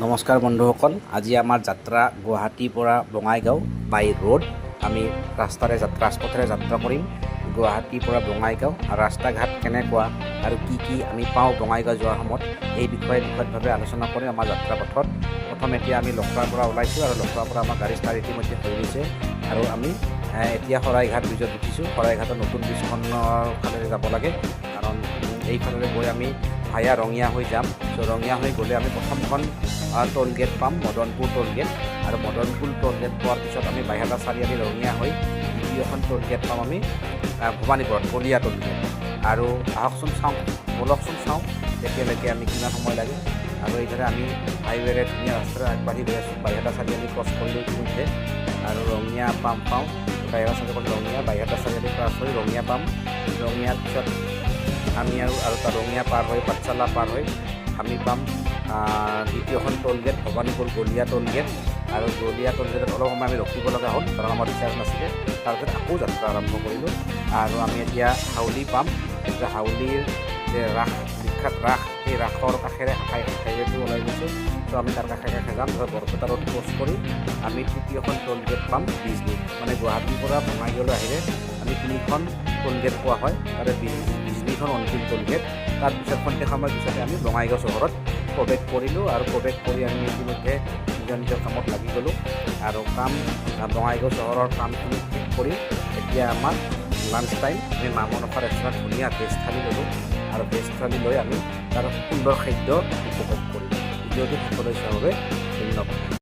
নমস্কাৰ বন্ধুসকল, আজি আমাৰ যাত্ৰা গুৱাহাটীৰ পৰা বঙাইগাঁও বাই ৰোড। আমি ৰাজপথেৰে যাত্ৰা কৰিম গুৱাহাটীৰ পৰা বঙাইগাঁও। আৰু ৰাস্তা ঘাট কেনেকুৱা আৰু কি আমি পাওঁ বঙাইগাঁও যোৱাৰ সময়ত, এই বিষয়ে বিশদভাৱে আলোচনা কৰিম আমাৰ যাত্ৰা পথত। প্ৰথম এতিয়া আমি লখৰাৰ পৰা ওলাইছোঁ আৰু লখৰাৰ পৰা আমাৰ গাড়ী ষ্টাৰ্ট ইতিমধ্যে হৈ গৈছে আৰু আমি এতিয়া শৰাইঘাট ব্ৰিজত উঠিছোঁ। শৰাইঘাটৰ নতুন ব্ৰিজখনৰ ফালেৰে যাব লাগে, কাৰণ এইফালেৰে গৈ আমি ভায়া ৰঙিয়া হৈ যাম। চ' ৰঙিয়া হৈ গ'লে আমি প্ৰথমখন টোল গেট পাম, মদনপুৰ টোল গেট। আৰু মদনপুৰ টোল গেট পোৱাৰ পিছত আমি বাইহাটা চাৰিআলি ৰঙিয়া হৈ দ্বিতীয়খন টোল গেট পাম আমি ভৱানীপুৰত গলীয়া টোল গেট। আৰু ব'লকচোন চাওঁ তেতিয়ালৈকে আমি কিমান সময় লাগে। আৰু এইদৰে আমি হাইৱেৰে ধুনীয়া ৰাস্তাৰে আগবাঢ়ি গৈ আছোঁ। বাইহাটা চাৰিআলি ক্ৰছ কৰিলোঁ ইতিমধ্যে আৰু ৰঙিয়া পাওঁ বাইহাটা চাৰিআলি ৰঙিয়া, বাইহাটা চাৰিআলি ক্ৰছ হৈ ৰঙিয়া পাম। ৰঙিয়াৰ পিছত আমি আৰু তাৰ ৰঙিয়া পাৰ হৈ পাঠশালা পাৰ হৈ আমি পাম দ্বিতীয়খন টোল গেট ভৱানীপুৰ গলীয়া টোল গেট। আৰু গলীয়া টোল গেটত অলপ সময় আমি ৰখিব লগা হ'ল, কাৰণ আমাৰ ৰিচাৰ্জ নাছিলে। তাৰপিছত আকৌ যাত্ৰা আৰম্ভ কৰিলোঁ আৰু আমি এতিয়া হাউলি পাম। এতিয়া হাউলিৰ যে বিখ্যাত ৰাস, সেই ৰাসৰ কাষেৰে হাইৱেটো ওলাই গৈছে। ত' আমি তাৰ কাষে যাম। বৰপেটা ৰোড ক্ৰছ কৰি আমি তৃতীয়খন টোল গেট পাম বিজনী। মানে গুৱাহাটীৰ পৰা বঙাইগাঁৱলৈ আহিলে আমি তিনিখন টোল গেট পোৱা হয়, তাৰে বিজনীখন অন্তিম টোল গেট। তাৰপিছত খন্তেক সময়ৰ পিছতে আমি বঙাইগাঁও চহৰত প্ৰৱেশ কৰিলোঁ আৰু প্ৰৱেশ কৰি আমি ইতিমধ্যে নিজৰ কামত লাগি গ'লোঁ। আৰু বঙাইগাঁও চহৰৰ কামখিনি শেষ কৰি এতিয়া আমাৰ লাঞ্চ টাইম। আমি মা মনসা ৰেষ্টুৰেণ্ট ধুনীয়া ভেজ থালি ল'লোঁ আৰু ভেজ থালি লৈ আমি তাৰ সুন্দৰ খাদ্য উপভোগ কৰিলোঁ। ভিডিঅ'টো শেষলৈ চোৱাৰ বাবে ধন্যবাদ।